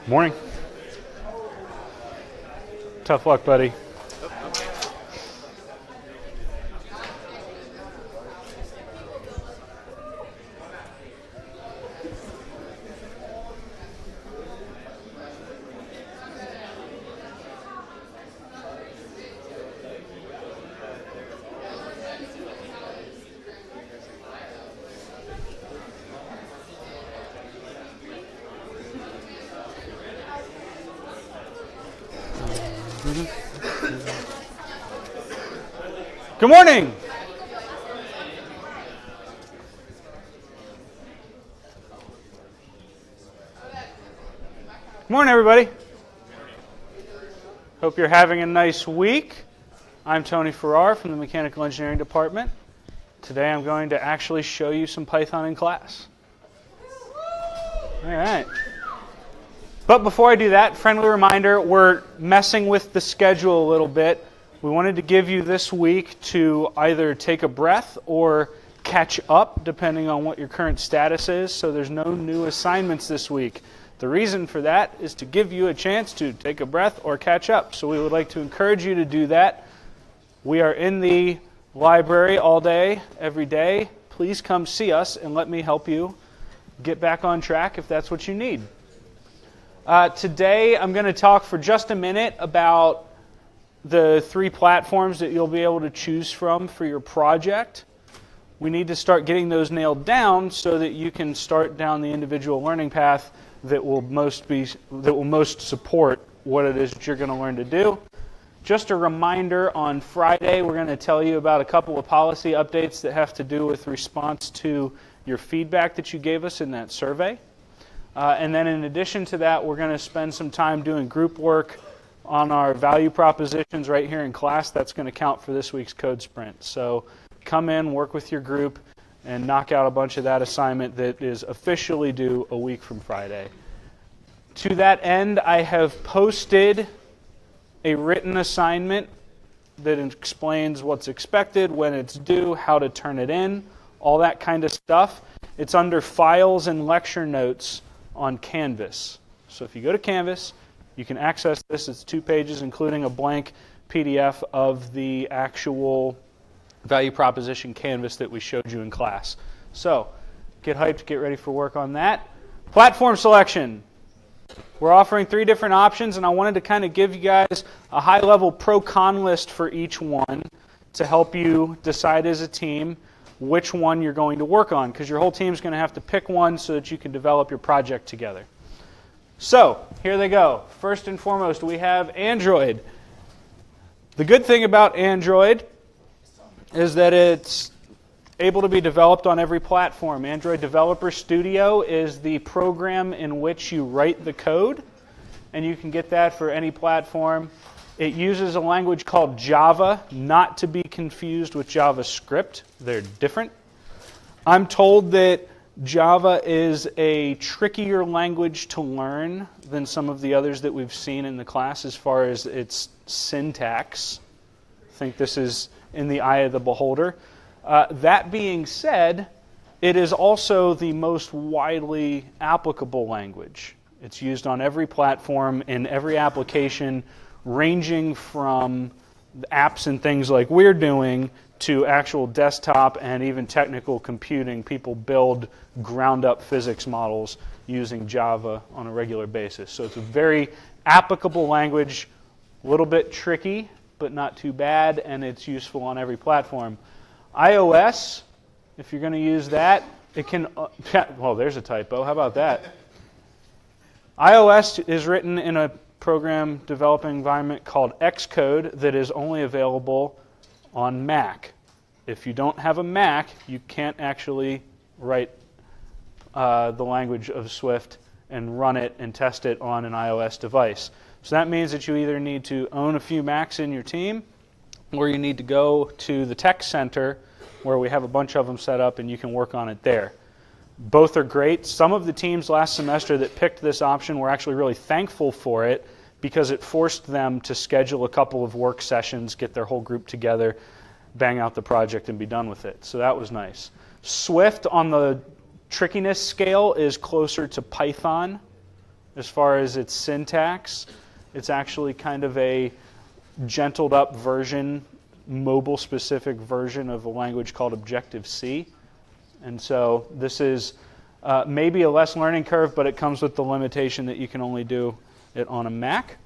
Morning. Tough luck, buddy. Good morning. Good morning, everybody. Hope you're having a nice week. I'm Tony Farrar from the Mechanical Engineering Department. Today I'm going to actually show you some Python in class. All right. But before I do that, friendly reminder, we're messing with the schedule a little bit. We wanted to give you this week to either take a breath or catch up, depending on what your current status is, so there's no new assignments this week. The reason for that is to give you a chance to take a breath or catch up, so we would like to encourage you to do that. We are in the library all day, every day. Please come see us and let me help you get back on track if that's what you need. Today I'm going to talk for just a minute about the 3 platforms that you'll be able to choose from for your project. We need to start getting those nailed down so that you can start down the individual learning path that will most support what it is that you're going to learn to do. Just a reminder, on Friday we're going to tell you about a couple of policy updates that have to do with response to your feedback that you gave us in that survey. And then in addition to that, we're going to spend some time doing group work on our value propositions right here in class. That's going to count for this week's code sprint. So come in, work with your group, and knock out a bunch of that assignment that is officially due a week from Friday. To that end, I have posted a written assignment that explains what's expected, when it's due, how to turn it in, all that kind of stuff. It's under Files and Lecture Notes on Canvas. So if you go to Canvas, you can access this. It's 2 pages, including a blank PDF of the actual value proposition canvas that we showed you in class. So get hyped, get ready for work on that. Platform selection. We're offering 3 different options, and I wanted to kind of give you guys a high-level pro-con list for each one to help you decide as a team which one you're going to work on, because your whole team's going to have to pick one so that you can develop your project together. So, here they go. First and foremost, we have Android. The good thing about Android is that it's able to be developed on every platform. Android Developer Studio is the program in which you write the code, and you can get that for any platform. It uses a language called Java, not to be confused with JavaScript. They're different. I'm told that Java is a trickier language to learn than some of the others that we've seen in the class as far as its syntax. I think this is in the eye of the beholder. That being said, it is also the most widely applicable language. It's used on every platform, in every application, ranging from apps and things like we're doing to actual desktop and even technical computing. People build ground-up physics models using Java on a regular basis. So it's a very applicable language, a little bit tricky, but not too bad, and it's useful on every platform. iOS, if you're going to use that, it can... well, there's a typo. How about that? iOS is written in a program developing environment called Xcode that is only available on Mac. If you don't have a Mac, you can't actually write the language of Swift and run it and test it on an iOS device. So that means that you either need to own a few Macs in your team, or you need to go to the tech center where we have a bunch of them set up and you can work on it there. Both are great. Some of the teams last semester that picked this option were actually really thankful for it because it forced them to schedule a couple of work sessions, get their whole group together, bang out the project, and be done with it. So that was nice. Swift on the trickiness scale is closer to Python as far as its syntax. It's actually kind of a gentled up version, mobile specific version of a language called Objective-C. And so this is maybe a less learning curve, but it comes with the limitation that you can only do it on a Mac.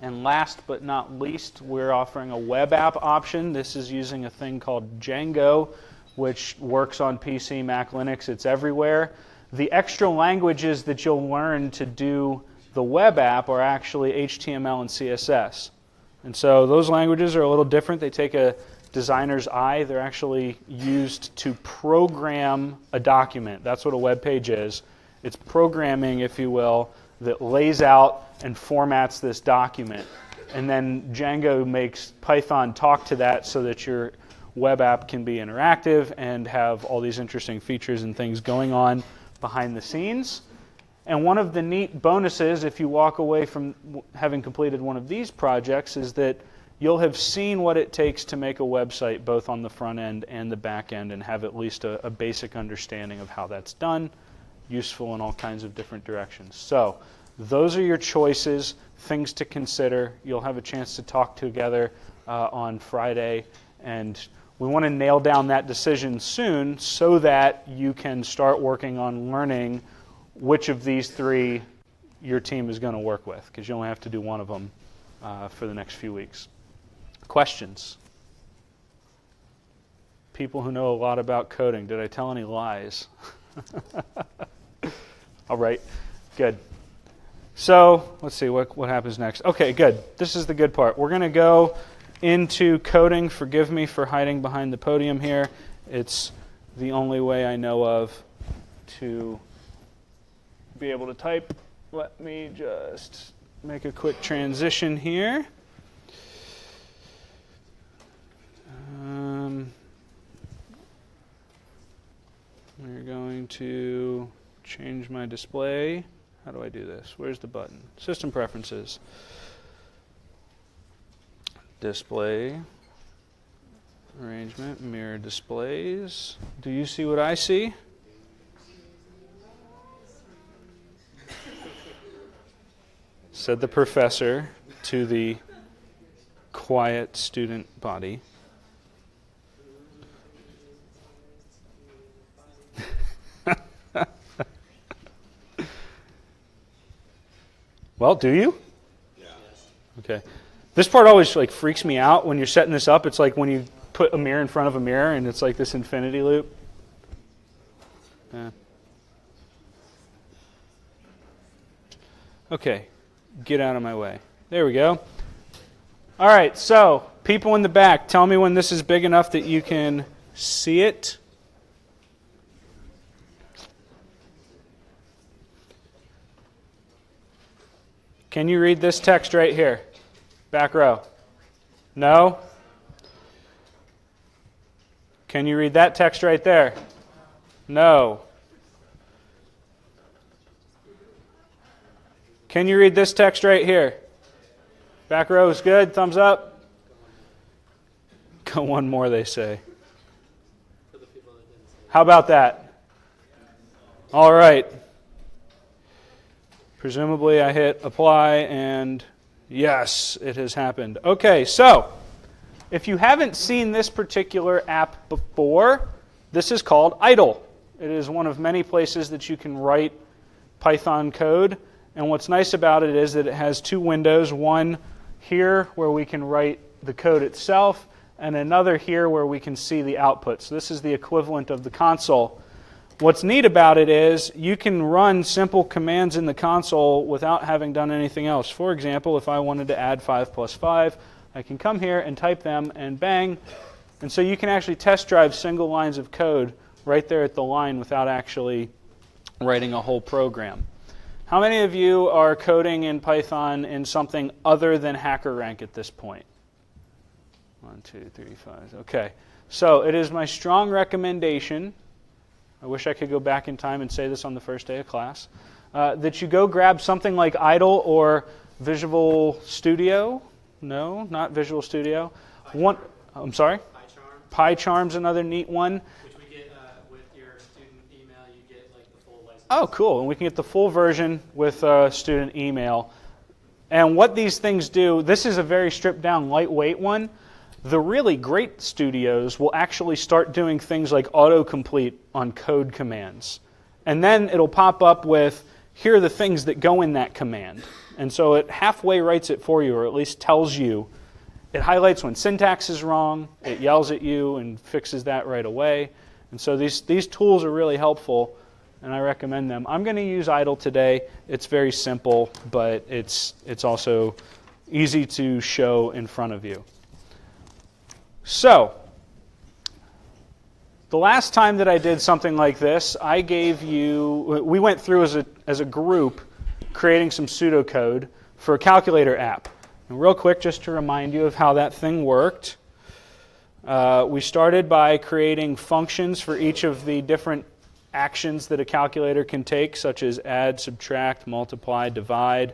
And last but not least, we're offering a web app option. This is using a thing called Django, which works on PC, Mac, Linux. It's everywhere. The extra languages that you'll learn to do the web app are actually HTML and CSS. And so those languages are a little different. They take a designer's eye. They're actually used to program a document. That's what a web page is. It's programming, if you will, that lays out and formats this document. And then Django makes Python talk to that so that your web app can be interactive and have all these interesting features and things going on behind the scenes. And one of the neat bonuses, if you walk away from having completed one of these projects, is that you'll have seen what it takes to make a website both on the front end and the back end and have at least a basic understanding of how that's done, useful in all kinds of different directions. So those are your choices, things to consider. You'll have a chance to talk together on Friday, and we want to nail down that decision soon so that you can start working on learning which of these three your team is going to work with, because you only have to do one of them for the next few weeks. Questions? People who know a lot about coding. Did I tell any lies? All right, good. So let's see what happens next. Okay, good. This is the good part. We're going to go into coding. Forgive me for hiding behind the podium here. It's the only way I know of to be able to type. Let me just make a quick transition here. We're going to change my display. How do I do this? Where's the button? System preferences. Display. Arrangement. Mirror displays. Do you see what I see? Said the professor to the quiet student body. Well, do you? Yeah. Okay. This part always freaks me out when you're setting this up. It's like when you put a mirror in front of a mirror and it's like this infinity loop. Yeah. Okay. Get out of my way. There we go. All right, so people in the back, tell me when this is big enough that you can see it. Can you read this text right here? Back row. No? Can you read that text right there? No. Can you read this text right here? Back row is good. Thumbs up. Go one more, they say. How about that? All right. Presumably I hit apply and yes, it has happened. Okay, so if you haven't seen this particular app before, this is called Idle. It is one of many places that you can write Python code. And what's nice about it is that it has two windows, one here where we can write the code itself, and another here where we can see the output. So this is the equivalent of the console. What's neat about it is you can run simple commands in the console without having done anything else. For example, if I wanted to add 5 plus 5, I can come here and type them and bang. And so you can actually test drive single lines of code right there at the line without actually writing a whole program. How many of you are coding in Python in something other than HackerRank at this point? 1, 2, 3, 5. Okay. So it is my strong recommendation, I wish I could go back in time and say this on the first day of class, that you go grab something like Idle or Visual Studio. No, not Visual Studio. I'm sorry? PyCharm's another neat one. Which we get with your student email, you get the full license. Oh, cool. And we can get the full version with student email. And what these things do, this is a very stripped down, lightweight one. The really great studios will actually start doing things like autocomplete on code commands. And then it'll pop up with, here are the things that go in that command. And so it halfway writes it for you, or at least tells you. It highlights when syntax is wrong, it yells at you and fixes that right away. And so these tools are really helpful, and I recommend them. I'm going to use IDLE today. It's very simple, but it's also easy to show in front of you. So, the last time that I did something like this, we went through as a group creating some pseudocode for a calculator app. And real quick, just to remind you of how that thing worked, we started by creating functions for each of the different actions that a calculator can take, such as add, subtract, multiply, divide.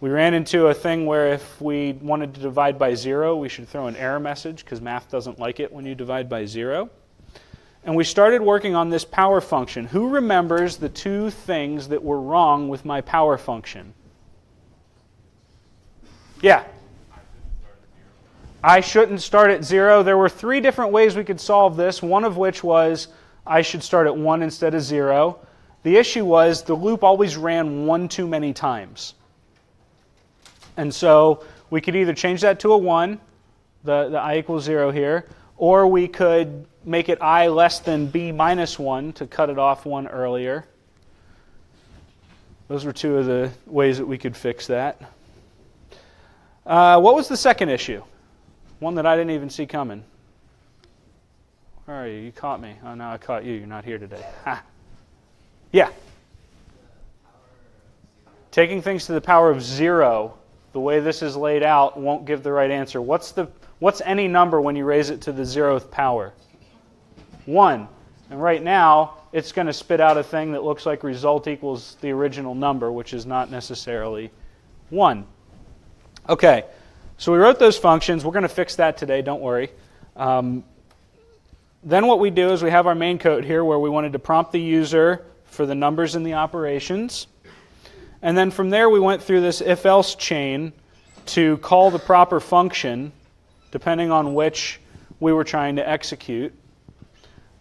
We ran into a thing where if we wanted to divide by 0, we should throw an error message because math doesn't like it when you divide by 0. And we started working on this power function. Who remembers the two things that were wrong with my power function? Yeah. I shouldn't start at 0. There were 3 different ways we could solve this, one of which was I should start at 1 instead of 0. The issue was the loop always ran 1 too many times. And so we could either change that to a 1, the I equals 0 here, or we could make it I less than B minus 1 to cut it off 1 earlier. Those were 2 of the ways that we could fix that. What was the second issue? One that I didn't even see coming. Where are you? You caught me. Oh, now I caught you. You're not here today. Ha. Yeah. Taking things to the power of 0, the way this is laid out, won't give the right answer. What's any number when you raise it to the 0th power? 1. And right now, it's going to spit out a thing that looks like result equals the original number, which is not necessarily 1. Okay, so we wrote those functions. We're going to fix that today, don't worry. Then what we do is we have our main code here where we wanted to prompt the user for the numbers in the operations. And then from there we went through this if-else chain to call the proper function depending on which we were trying to execute.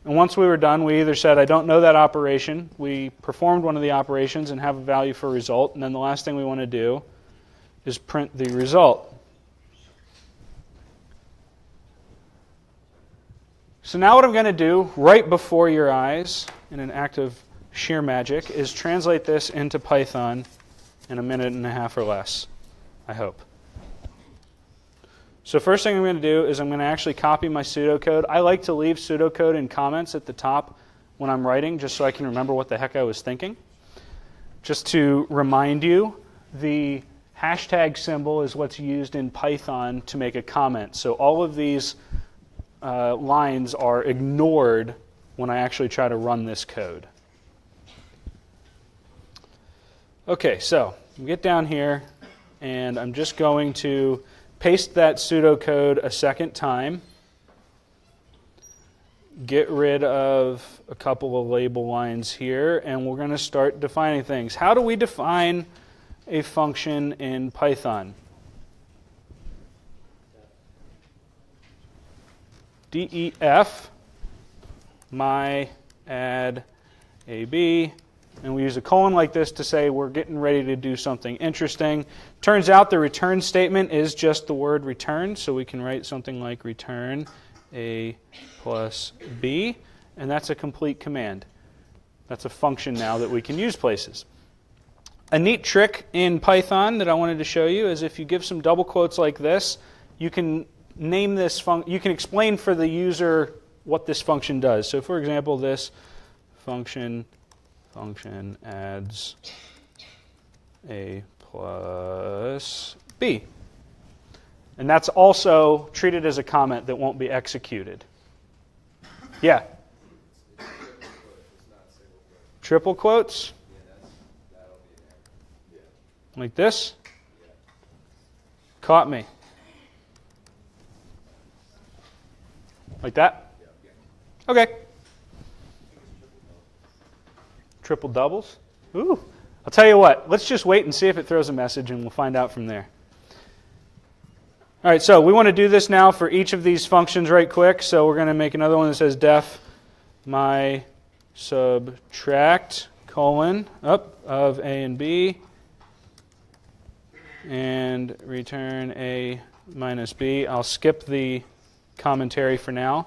And once we were done, we either said, I don't know that operation, we performed one of the operations and have a value for result, and then the last thing we want to do is print the result. So now what I'm going to do right before your eyes, in an act of sheer magic, is translate this into Python in a minute and a half or less, I hope. So first thing I'm going to do is I'm going to actually copy my pseudocode. I like to leave pseudocode in comments at the top when I'm writing, just so I can remember what the heck I was thinking. Just to remind you, the hashtag symbol is what's used in Python to make a comment. So all of these lines are ignored when I actually try to run this code. Okay, so we get down here, and I'm just going to paste that pseudocode a second time, get rid of a couple of label lines here, and we're going to start defining things. How do we define a function in Python? def my add ab, and we use a colon like this to say we're getting ready to do something interesting. Turns out the return statement is just the word return, so we can write something like return a plus b, and that's a complete command. That's a function now that we can use places. A neat trick in Python that I wanted to show you is if you give some double quotes like this, you can name this you can explain for the user what this function does. So for example, this function adds a plus b. And that's also treated as a comment that won't be executed. Yeah? Triple quotes? Like this? Caught me. Like that? Okay. Triple doubles? Ooh. I'll tell you what, let's just wait and see if it throws a message and we'll find out from there. All right, so we want to do this now for each of these functions right quick. So we're going to make another one that says def my subtract colon up of A and B and return A minus B. I'll skip the commentary for now.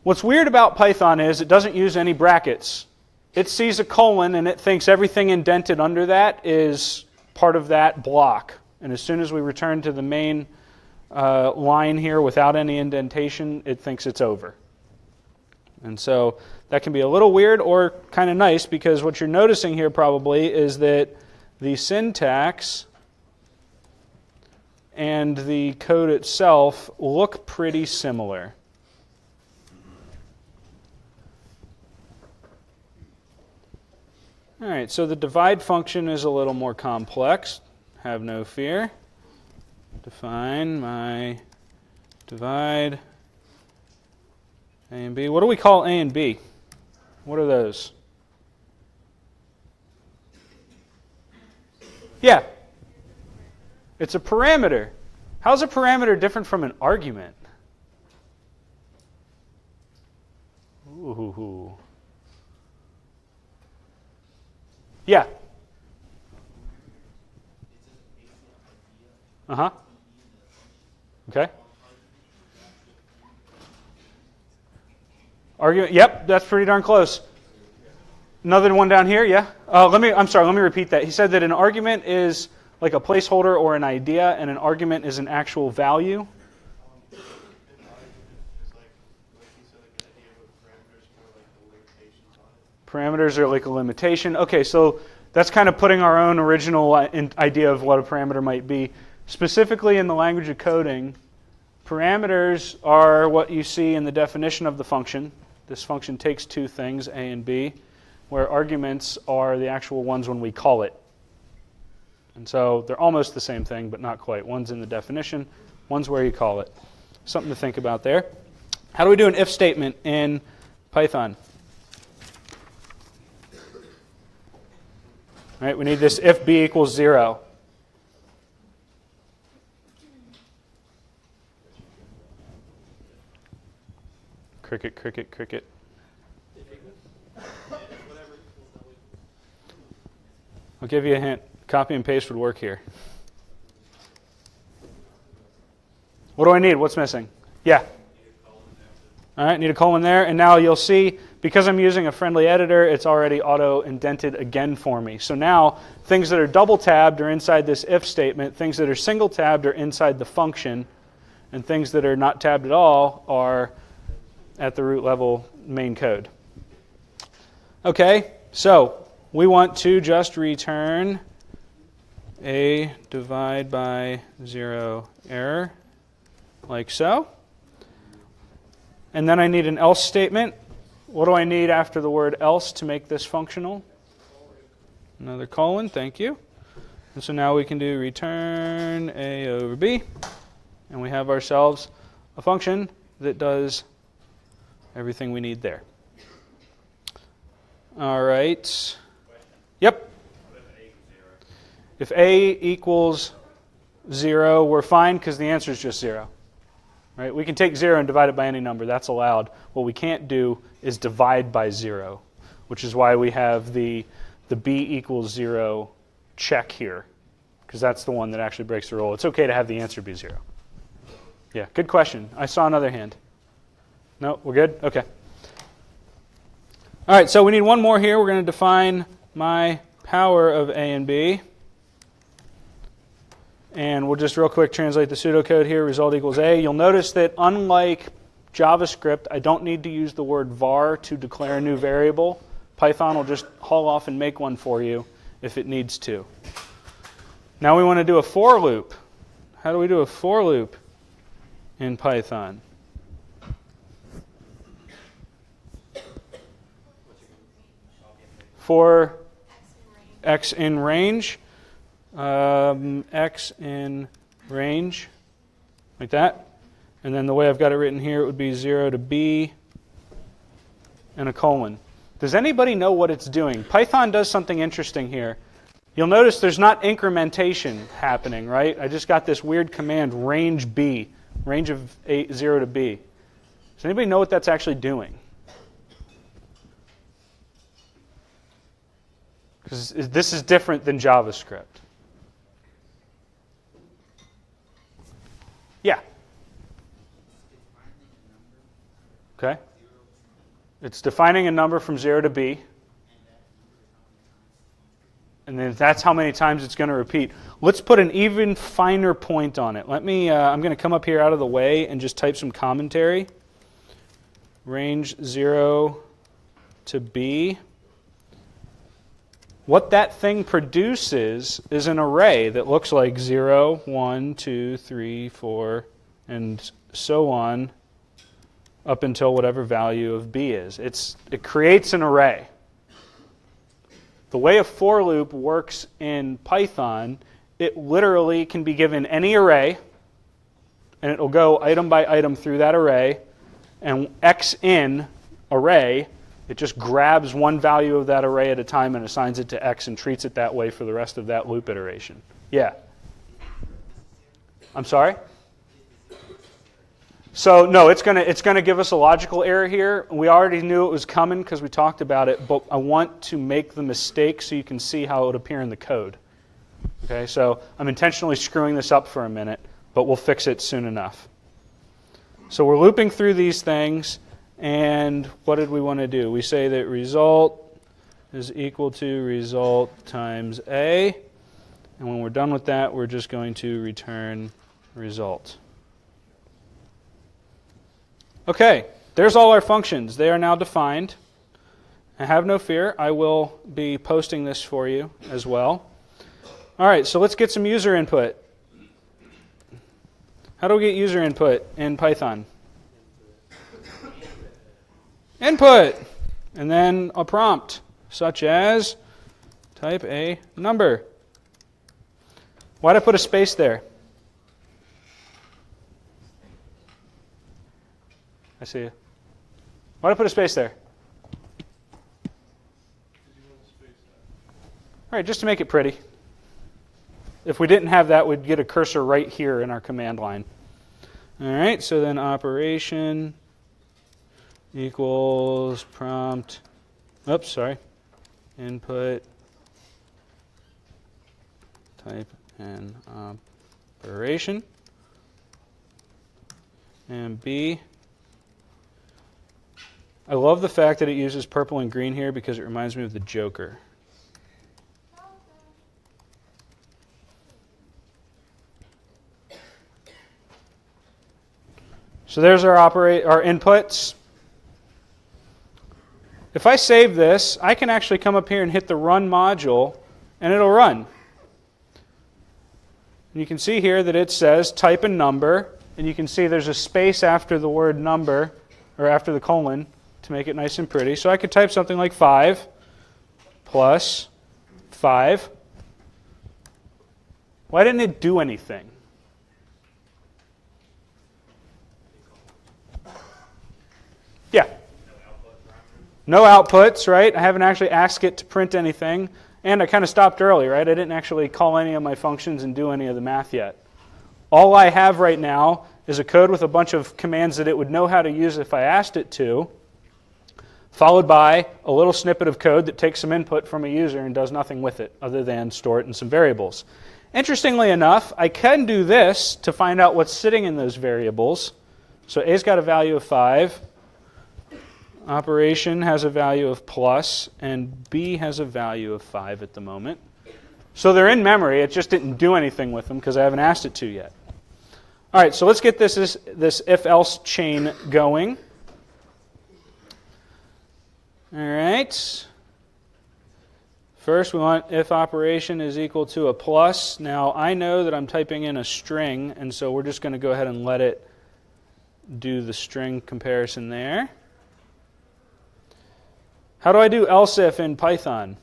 What's weird about Python is it doesn't use any brackets. It sees a colon and it thinks everything indented under that is part of that block. And as soon as we return to the main line here without any indentation, it thinks it's over. And so that can be a little weird or kind of nice, because what you're noticing here probably is that the syntax and the code itself look pretty similar. All right, so the divide function is a little more complex. Have no fear. Define my divide A and B. What do we call A and B? What are those? Yeah. It's a parameter. How's a parameter different from an argument? Ooh. Yeah. Uh-huh. Okay. Argument. Yep, that's pretty darn close. Another one down here, yeah? Let me repeat that. He said that an argument is like a placeholder or an idea, and an argument is an actual value. Parameters are like a limitation. Okay, so that's kind of putting our own original idea of what a parameter might be. Specifically in the language of coding, parameters are what you see in the definition of the function. This function takes two things, A and B, where arguments are the actual ones when we call it. And so they're almost the same thing, but not quite. One's in the definition, one's where you call it. Something to think about there. How do we do an if statement in Python? All right, we need this if b equals 0. Cricket, cricket, cricket. I'll give you a hint. Copy and paste would work here. What do I need? What's missing? Yeah. All right, need a colon there. And now you'll see, because I'm using a friendly editor, it's already auto-indented again for me. So now, things that are double-tabbed are inside this if statement. Things that are single-tabbed are inside the function. And things that are not tabbed at all are at the root level main code. Okay, so we want to just return a divide by 0 error, like so. And then I need an else statement. What do I need after the word else to make this functional? Another colon, thank you. And so now we can do return A over B. And we have ourselves a function that does everything we need there. All right. Yep. If A equals 0, we're fine because the answer is just 0. Right? We can take 0 and divide it by any number. That's allowed. What we can't do is divide by 0, which is why we have the b equals 0 check here, because that's the one that actually breaks the rule. It's okay to have the answer be 0. Yeah, good question. I saw another hand. No, we're good? Okay. All right, so we need one more here. We're going to define my power of A and B. And we'll just real quick translate the pseudocode here. Result equals A. You'll notice that unlike JavaScript, I don't need to use the word var to declare a new variable. Python will just haul off and make one for you if it needs to. Now we want to do a for loop. How do we do a for loop in Python? For x in range. X in range, like that. And then the way I've got it written here, it would be 0 to B and a colon. Does anybody know what it's doing? Python does something interesting here. You'll notice there's not incrementation happening, right? I just got this weird command, range B, range of 0 to B. Does anybody know what that's actually doing? Because this is different than JavaScript. Yeah. Okay. It's defining a number from 0 to B. And then that's how many times it's going to repeat. Let's put an even finer point on it. I'm going to come up here out of the way and just type some commentary. Range 0 to B. What that thing produces is an array that looks like 0, 1, 2, 3, 4, and so on up until whatever value of B is. It creates an array. The way a for loop works in Python, it literally can be given any array, and it will go item by item through that array, and X in array, it just grabs one value of that array at a time and assigns it to X and treats it that way for the rest of that loop iteration. Yeah. I'm sorry? So no, it's going to give us a logical error here. We already knew it was coming because we talked about it, but I want to make the mistake so you can see how it would appear in the code. Okay, so I'm intentionally screwing this up for a minute, but we'll fix it soon enough. So we're looping through these things, and what did we want to do? We say that result is equal to result times A, and when we're done with that, we're just going to return result. Okay, there's all our functions. They are now defined. And have no fear, I will be posting this for you as well. All right, so let's get some user input. How do we get user input in Python? Input, and then a prompt, such as type a number. Why did I put a space there? I see you. Why did I put a space there? All right, just to make it pretty. If we didn't have that, we'd get a cursor right here in our command line. All right, so then operation equals prompt, oops, sorry, input, type an operation, and B. I love the fact that it uses purple and green here because it reminds me of the Joker. So there's our inputs. If I save this, I can actually come up here and hit the run module, and it'll run. And you can see here that it says type a number, and you can see there's a space after the word number, or after the colon, to make it nice and pretty. So I could type something like 5 plus 5. Why didn't it do anything? Yeah. No outputs, right? I haven't actually asked it to print anything. And I kind of stopped early, right? I didn't actually call any of my functions and do any of the math yet. All I have right now is a code with a bunch of commands that it would know how to use if I asked it to, followed by a little snippet of code that takes some input from a user and does nothing with it other than store it in some variables. Interestingly enough, I can do this to find out what's sitting in those variables. So A's got a value of 5. Operation has a value of plus, and B has a value of 5 at the moment. So they're in memory. It just didn't do anything with them because I haven't asked it to yet. All right, so let's get this if-else chain going. All right. First, we want if operation is equal to a plus. Now, I know that I'm typing in a string, and so we're just going to go ahead and let it do the string comparison there. How do I do else if in Python?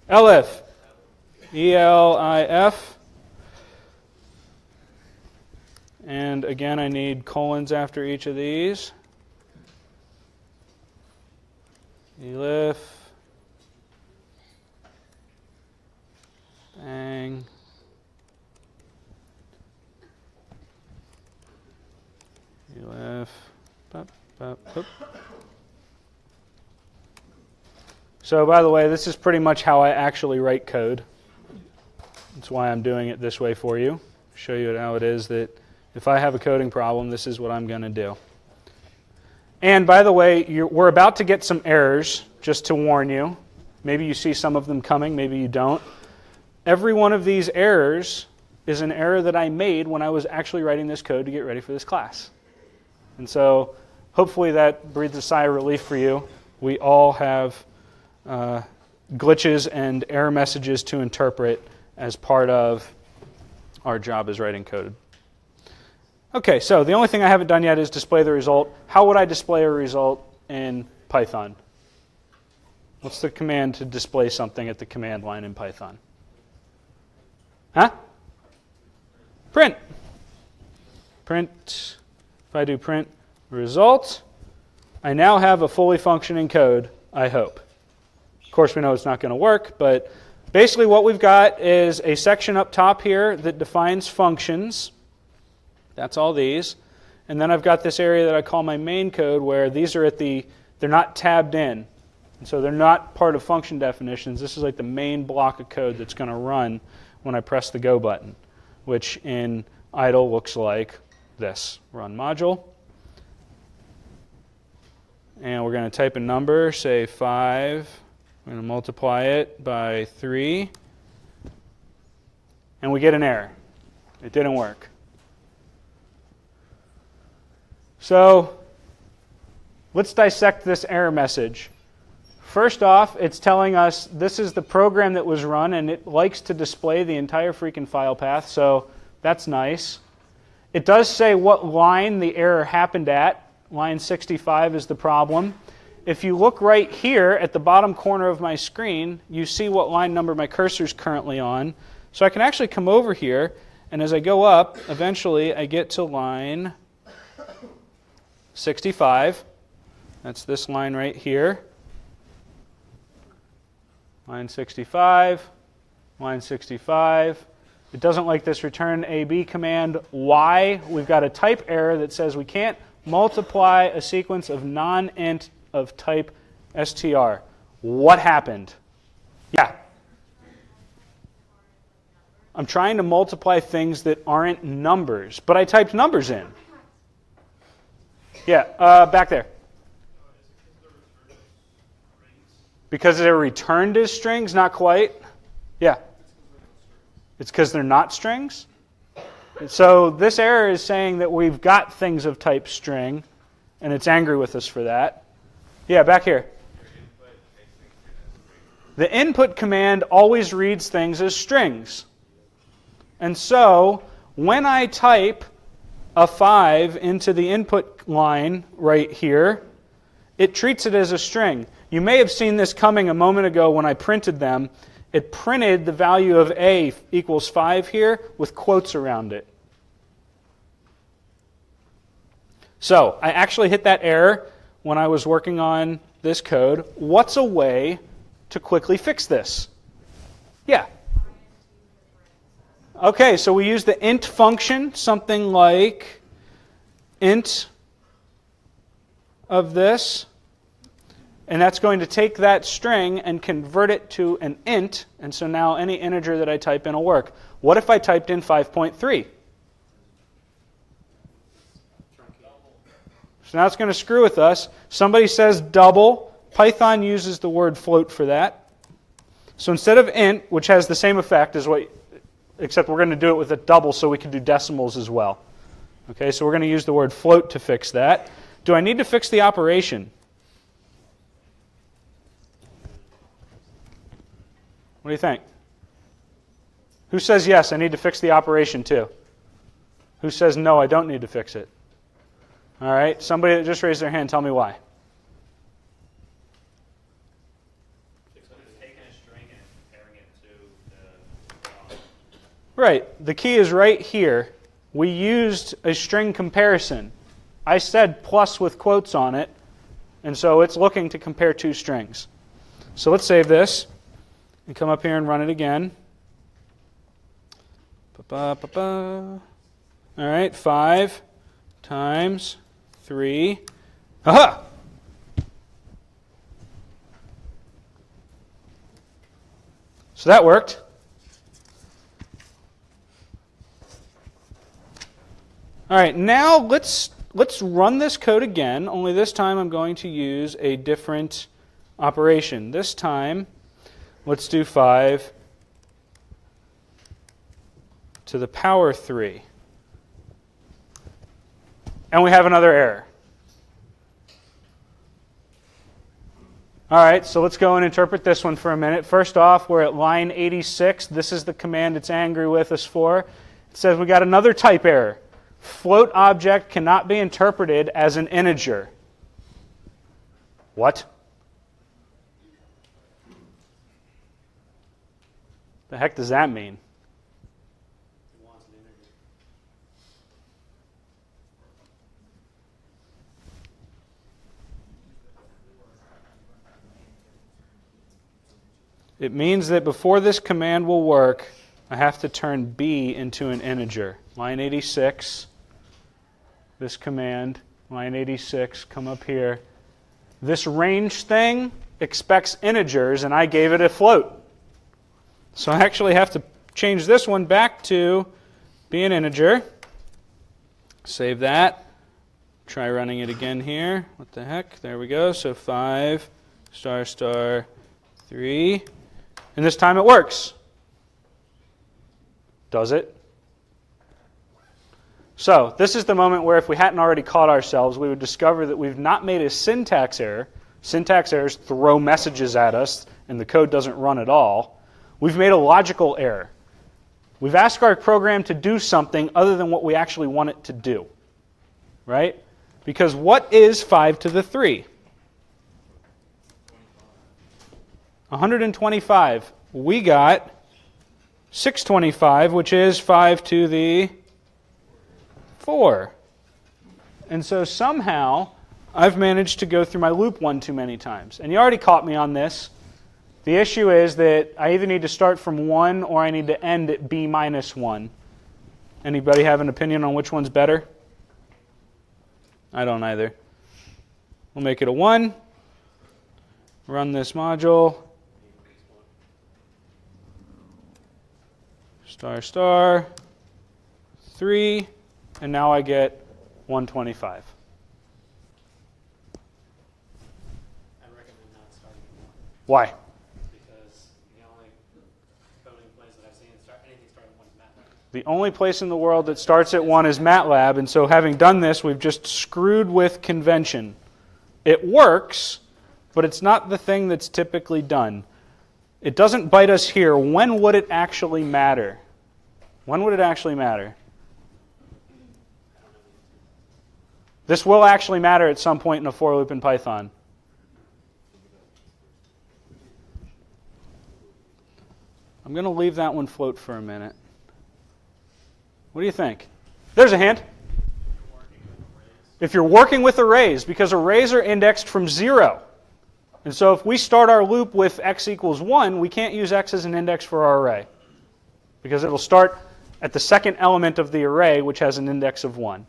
elif. E-L-I-F. And again, I need colons after each of these. Elif. Bang. Elif. Bup, bup, bup. So, by the way, this is pretty much how I actually write code. That's why I'm doing it this way for you. Show you how it is that if I have a coding problem, this is what I'm going to do. And by the way, we're about to get some errors, just to warn you. Maybe you see some of them coming, maybe you don't. Every one of these errors is an error that I made when I was actually writing this code to get ready for this class. And so hopefully that breathes a sigh of relief for you. We all have glitches and error messages to interpret as part of our job as writing code. Okay, so the only thing I haven't done yet is display the result. How would I display a result in Python? What's the command to display something at the command line in Python? Huh? Print. Print. If I do print result, I now have a fully functioning code, I hope. Of course, we know it's not going to work, but basically what we've got is a section up top here that defines functions. That's all these. And then I've got this area that I call my main code where these are they're not tabbed in. And so they're not part of function definitions. This is like the main block of code that's going to run when I press the go button, which in idle looks like this. Run module. And we're going to type a number, say 5. We're going to multiply it by 3. And we get an error. It didn't work. So let's dissect this error message. First off, it's telling us this is the program that was run, and it likes to display the entire freaking file path, so that's nice. It does say what line the error happened at. Line 65 is the problem. If you look right here at the bottom corner of my screen, you see what line number my cursor is currently on. So I can actually come over here, and as I go up, eventually I get to line 65. That's this line right here. Line 65, line 65. It doesn't like this return AB command. Why? We've got a type error that says we can't multiply a sequence of non-int of type str. What happened? Yeah. I'm trying to multiply things that aren't numbers, but I typed numbers in. Yeah, back there. Because they're returned as strings? Not quite. Yeah. It's because they're not strings? So this error is saying that we've got things of type string, and it's angry with us for that. Yeah, back here. The input command always reads things as strings. And so when I type a 5 into the input line right here, it treats it as a string. You may have seen this coming a moment ago when I printed them. It printed the value of A equals 5 here with quotes around it. So I actually hit that error when I was working on this code. What's a way to quickly fix this? Yeah. Okay, so we use the int function, something like int of this. And that's going to take that string and convert it to an int. And so now any integer that I type in will work. What if I typed in 5.3? So now it's going to screw with us. Somebody says double. Python uses the word float for that. So instead of int, which has the same effect as except we're going to do it with a double so we can do decimals as well. Okay, so we're going to use the word float to fix that. Do I need to fix the operation? What do you think? Who says yes, I need to fix the operation too? Who says no, I don't need to fix it? All right, somebody that just raised their hand, tell me why. Right, the key is right here. we used a string comparison. I said plus with quotes on it, and so it's looking to compare two strings. So let's save this and come up here and run it again. All right, 5 times 3. Aha! So that worked. All right, now let's run this code again, only this time I'm going to use a different operation. This time, let's do 5 to the power 3. And we have another error. All right, so let's go and interpret this one for a minute. First off, we're at line 86. This is the command it's angry with us for. It says we got another type error. Float object cannot be interpreted as an integer. What? The heck does that mean? It means that before this command will work, I have to turn b into an integer. Line 86, this command, line 86, come up here. This range thing expects integers, and I gave it a float. So I actually have to change this one back to be an integer. Save that. Try running it again here. What the heck? There we go. So 5 star star 3. And this time it works. Does it? So this is the moment where if we hadn't already caught ourselves, we would discover that we've not made a syntax error. Syntax errors throw messages at us, and the code doesn't run at all. We've made a logical error. We've asked our program to do something other than what we actually want it to do. Right? Because what is 5 to the 3? 125. We got 625, which is 5 to the 4. And so somehow I've managed to go through my loop one too many times. And you already caught me on this. The issue is that I either need to start from 1 or I need to end at b minus 1. Anybody have an opinion on which one's better? I don't either. We'll make it a 1. Run this module. Star star 3. And now I get 125. I recommend not starting with 1. Why? Because the only coding place that I've seen anything starting with 1 is MATLAB. The only place in the world that starts at 1 is MATLAB, and so having done this, we've just screwed with convention. It works, but it's not the thing that's typically done. It doesn't bite us here. When would it actually matter? When would it actually matter? This will actually matter at some point in a for loop in Python. I'm going to leave that one float for a minute. What do you think? There's a hint. If you're working with arrays, because arrays are indexed from 0. And so if we start our loop with x equals 1, we can't use x as an index for our array. Because it'll start at the second element of the array, which has an index of 1.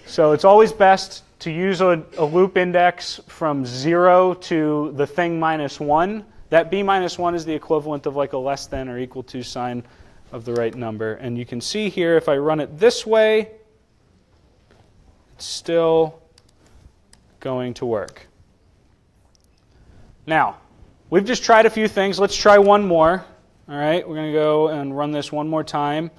So it's always best to use a loop index from 0 to the thing minus 1. That b minus 1 is the equivalent of like a less than or equal to sign of the right number. And you can see here, if I run it this way, it's still going to work. Now, we've just tried a few things. Let's try one more. All right, we're going to go and run this one more time.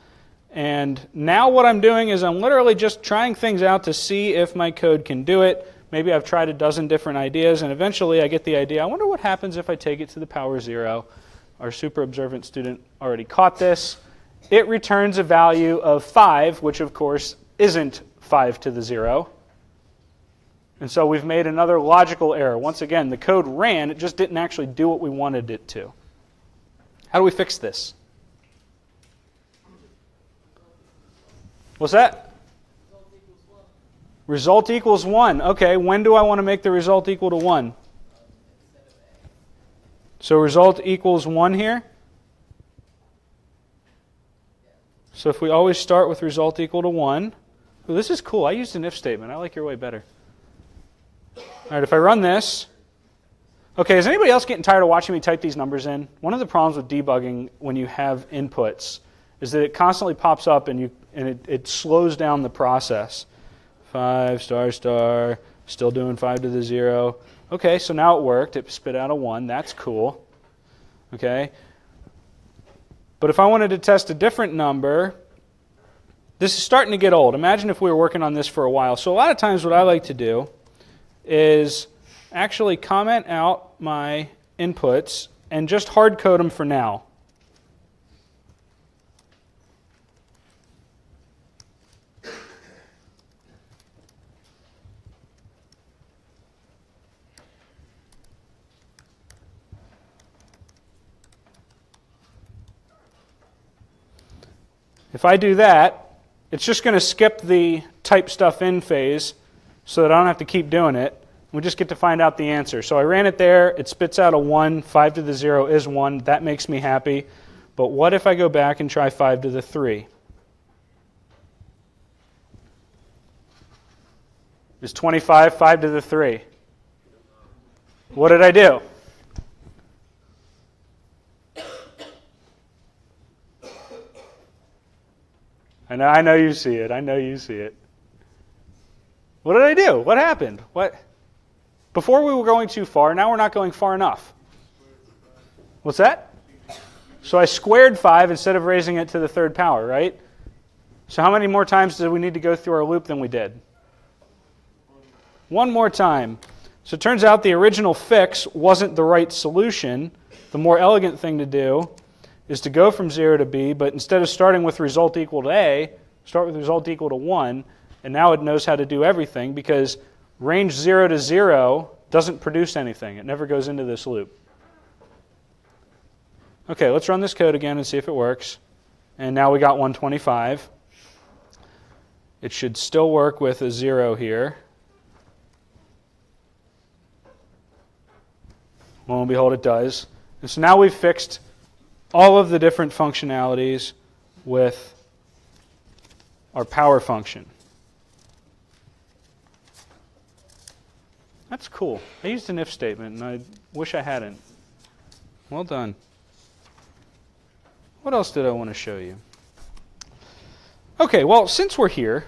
And now what I'm doing is I'm literally just trying things out to see if my code can do it. Maybe I've tried a dozen different ideas, and eventually I get the idea, I wonder what happens if I take it to the power 0. Our super observant student already caught this. It returns a value of 5, which of course isn't 5 to the 0. And so we've made another logical error. Once again, the code ran, it just didn't actually do what we wanted it to. How do we fix this? What's that? Result equals 1. Okay, when do I want to make the result equal to 1? So result equals 1 here. So if we always start with result equal to 1. Well, this is cool. I used an if statement. I like your way better. All right, if I run this. Okay, is anybody else getting tired of watching me type these numbers in? One of the problems with debugging when you have inputs is that it constantly pops up and it slows down the process. 5 star, still doing 5 to the 0. Okay, so now it worked. It spit out a 1. That's cool. Okay. But if I wanted to test a different number, this is starting to get old. Imagine if we were working on this for a while. So a lot of times what I like to do is actually comment out my inputs and just hard code them for now. If I do that, it's just going to skip the type stuff in phase so that I don't have to keep doing it. We just get to find out the answer. So I ran it there. It spits out a 1. 5 to the 0 is 1. That makes me happy. But what if I go back and try 5 to the 3? Is 25 5 to the 3? What did I do? I know you see it. I know you see it. What did I do? What happened? What? Before we were going too far, now we're not going far enough. What's that? So I squared 5 instead of raising it to the third power, right? So how many more times did we need to go through our loop than we did? One more time. So it turns out the original fix wasn't the right solution. The more elegant thing to do is to go from 0 to b, but instead of starting with result equal to a, start with result equal to 1, and now it knows how to do everything because range 0 to 0 doesn't produce anything. It never goes into this loop. Okay, let's run this code again and see if it works. And now we got 125. It should still work with a 0 here. Lo and behold, it does. And so now we've fixed all of the different functionalities with our power function. That's cool. I used an if statement, and I wish I hadn't. Well done. What else did I want to show you? Okay, well, since we're here,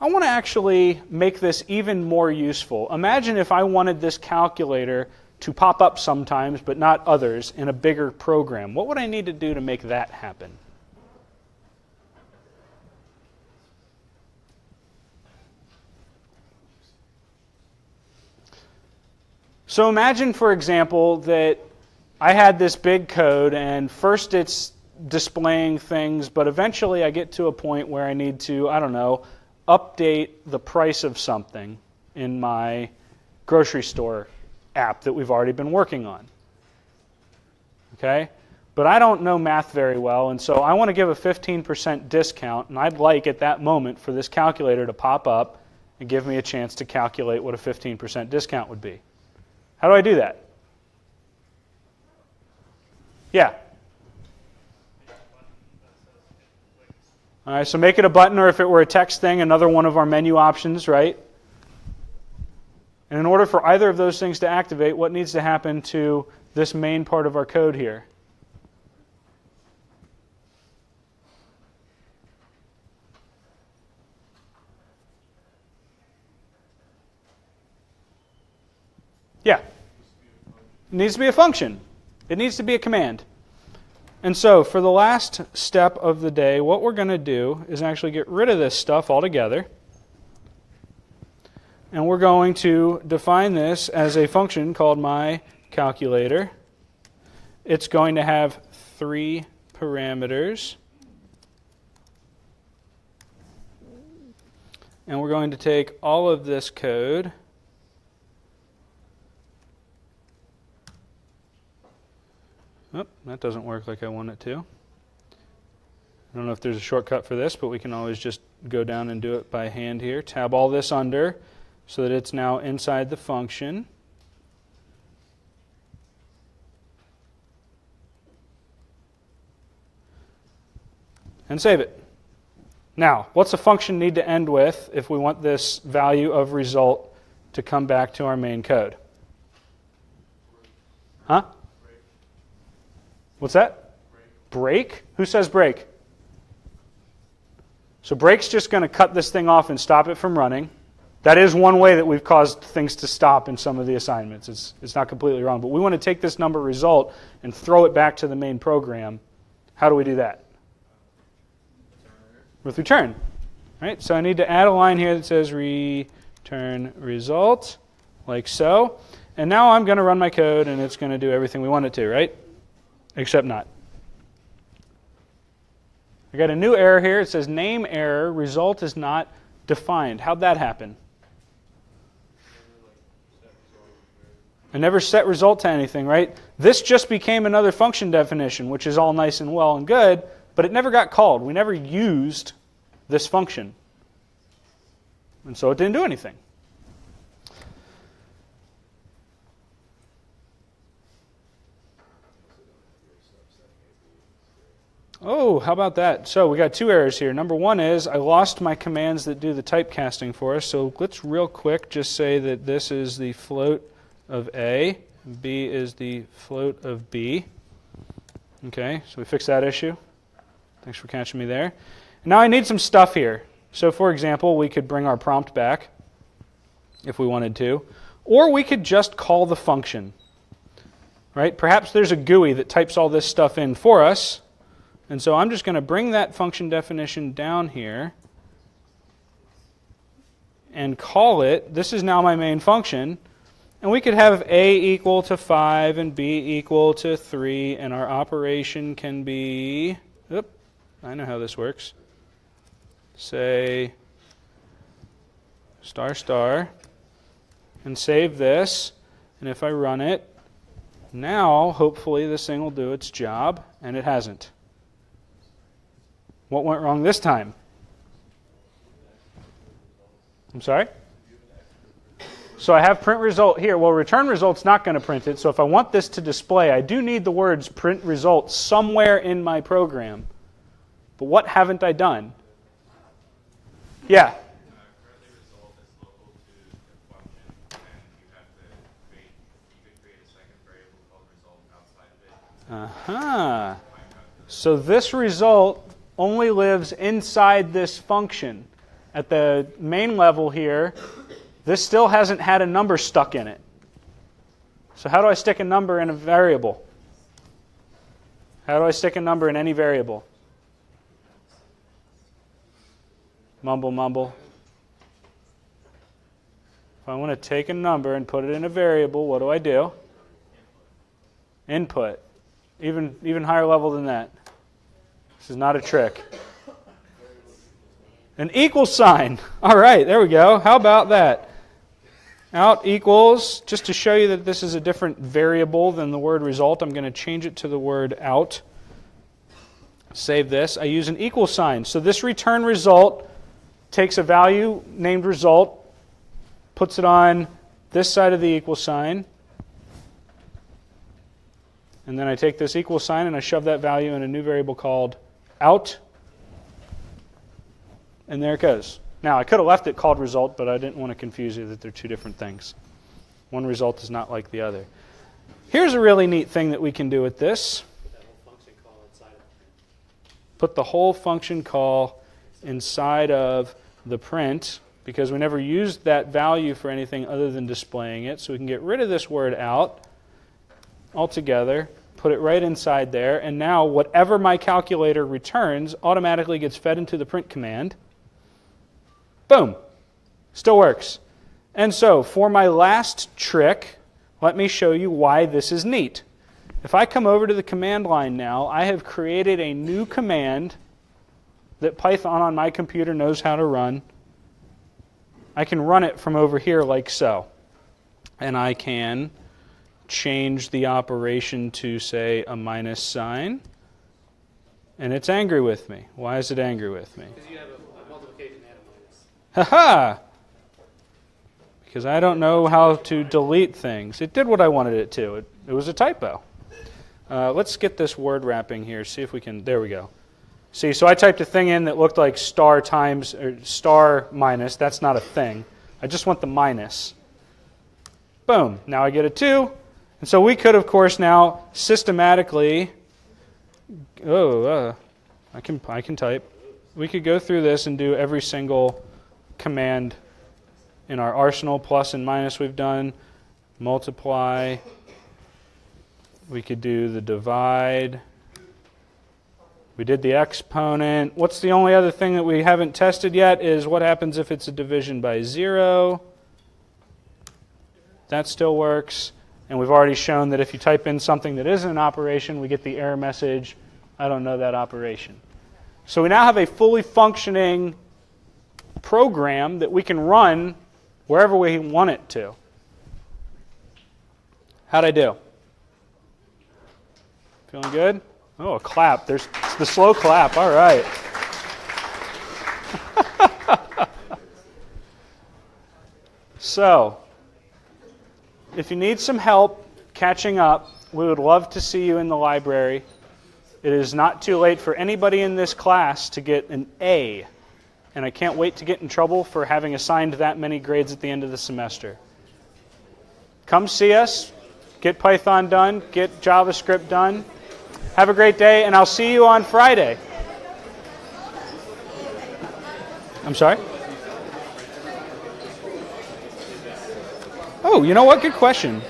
I want to actually make this even more useful. Imagine if I wanted this calculator to pop up sometimes, but not others, in a bigger program. What would I need to do to make that happen? So imagine, for example, that I had this big code, and first it's displaying things, but eventually I get to a point where I need to, I don't know, update the price of something in my grocery store app that we've already been working on. Okay? But I don't know math very well, and so I want to give a 15% discount, and I'd like at that moment for this calculator to pop up and give me a chance to calculate what a 15% discount would be. How do I do that? Yeah. All right, so make it a button, or if it were a text thing, another one of our menu options, right? And in order for either of those things to activate, what needs to happen to this main part of our code here? Yeah. It needs to be a function. It needs to be a command. And so for the last step of the day, what we're going to do is actually get rid of this stuff altogether. And we're going to define this as a function called myCalculator. It's going to have 3 parameters. And we're going to take all of this code that doesn't work like I want it to. I don't know if there's a shortcut for this, but we can always just go down and do it by hand here. Tab all this under so that it's now inside the function. And save it. Now, what's a function need to end with if we want this value of result to come back to our main code? Huh? What's that? Break? Who says break? So break's just going to cut this thing off and stop it from running. That is one way that we've caused things to stop in some of the assignments. It's not completely wrong, but we want to take this number result and throw it back to the main program. How do we do that? With return. Right? So I need to add a line here that says return result, like so. And now I'm going to run my code, and it's going to do everything we want it to, right? Except not. I got a new error here. It says name error, result is not defined. How'd that happen? I never set result to anything, right? This just became another function definition, which is all nice and well and good, but it never got called. We never used this function. And so it didn't do anything. Oh, how about that? So we got two errors here. Number one is I lost my commands that do the typecasting for us. So let's real quick just say that this is the float of A, B is the float of B. Okay, so we fixed that issue. Thanks for catching me there. Now I need some stuff here. So for example, we could bring our prompt back if we wanted to, or we could just call the function. Right? Perhaps there's a GUI that types all this stuff in for us. And so I'm just going to bring that function definition down here and call it. This is now my main function. And we could have A equal to 5 and B equal to 3. And our operation can be, I know how this works. Say star star and save this. And if I run it, now hopefully this thing will do its job. And it hasn't. What went wrong this time? I'm sorry? So I have print result here. Well, return result's not going to print it. So if I want this to display, I do need the words print result somewhere in my program. But what haven't I done? Yeah. Currently result is local to the function, and you could create a second variable called result outside of it. So this result only lives inside this function. At the main level here, this still hasn't had a number stuck in it. So how do I stick a number in a variable? How do I stick a number in any variable? Mumble, mumble. If I want to take a number and put it in a variable, what do? Input. Even higher level than that. This is not a trick. An equal sign. All right, there we go. How about that? Out equals, just to show you that this is a different variable than the word result, I'm going to change it to the word out. Save this. I use an equal sign. So this return result takes a value named result, puts it on this side of the equal sign, and then I take this equal sign and I shove that value in a new variable called out, and there it goes. Now, I could have left it called result, but I didn't want to confuse you that they're two different things. One result is not like the other. Here's a really neat thing that we can do with this. Put the whole function call inside of the print, because we never used that value for anything other than displaying it. So we can get rid of this word out altogether, put it right inside there, and now whatever my calculator returns automatically gets fed into the print command. Boom. Still works. And so for my last trick, let me show you why this is neat. If I come over to the command line now, I have created a new command that Python on my computer knows how to run. I can run it from over here like so. And I can change the operation to, say, a minus sign. And it's angry with me. Why is it angry with me? Because you have a multiplication and a minus. Ha-ha! Because I don't know how to delete things. It did what I wanted it to. It was a typo. Let's get this word wrapping here. See if we can. There we go. See, so I typed a thing in that looked like star times or star minus. That's not a thing. I just want the minus. Boom. Now I get a 2. And so we could, of course, now systematically. I can type. We could go through this and do every single command in our arsenal, plus and minus we've done. Multiply. We could do the divide. We did the exponent. What's the only other thing that we haven't tested yet is what happens if it's a division by 0. That still works. And we've already shown that if you type in something that isn't an operation, we get the error message, I don't know that operation. So we now have a fully functioning program that we can run wherever we want it to. How'd I do? Feeling good? Oh, a clap. There's the slow clap. All right. So, if you need some help catching up, we would love to see you in the library. It is not too late for anybody in this class to get an A. And I can't wait to get in trouble for having assigned that many grades at the end of the semester. Come see us. Get Python done. Get JavaScript done. Have a great day, and I'll see you on Friday. I'm sorry? Oh, you know what? Good question.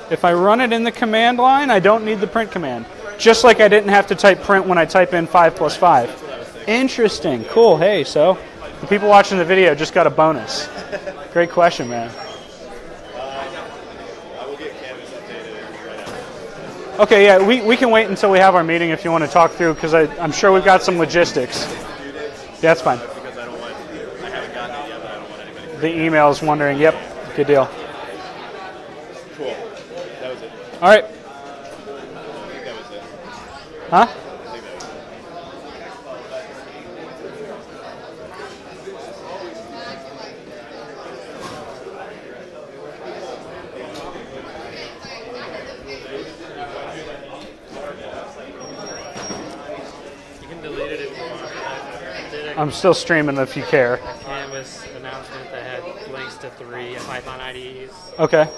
If I run it in the command line, I don't need the print command. Just like I didn't have to type print when I type in 5 plus 5. Interesting. Cool. Hey, so the people watching the video just got a bonus. Great question, man. Okay, yeah, we can wait until we have our meeting if you want to talk through, because I'm sure we've got some logistics. Yeah, that's fine. Because I haven't gotten it yet, but I don't want anybody to. The email's wondering, yep, good deal. Cool. That was it. All right. I think that was it. Huh? I think that was it. You can delete it if you want. I did a I'm still streaming if you care. Canvas announcement that had links to 3 Python IDEs. Okay.